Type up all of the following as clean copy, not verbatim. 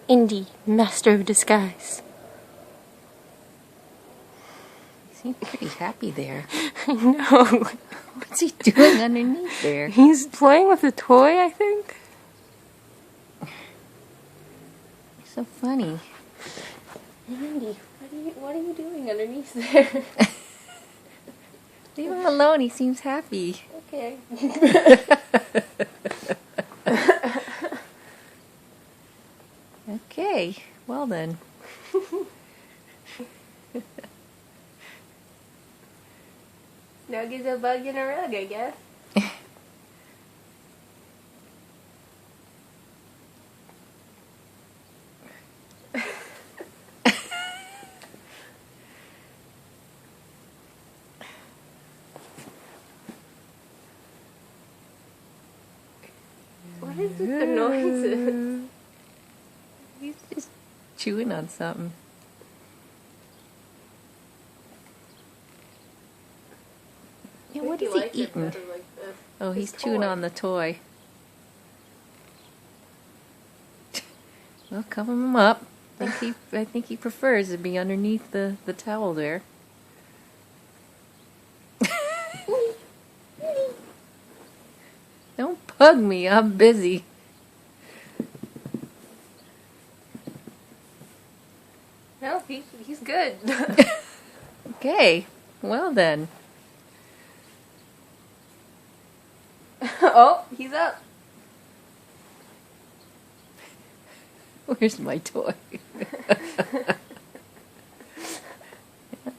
Indy, master of disguise. He seems pretty happy there. I know. What's he doing underneath there? He's playing with a toy, I think. So funny. Indy, what are you doing underneath there? Leave him alone, he seems happy. Okay. Okay, well then. Nugget's a bug in a rug, I guess. What is with the noises? He's just chewing on something. Yeah, what is he eating? Like Oh, he's chewing on the toy. Well, cover him up. I think he prefers to be underneath the towel there. Don't bug me, I'm busy. No, he's good. Okay, well then. Oh, he's up. Where's my toy?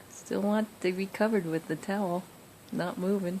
Still want to be covered with the towel, not moving.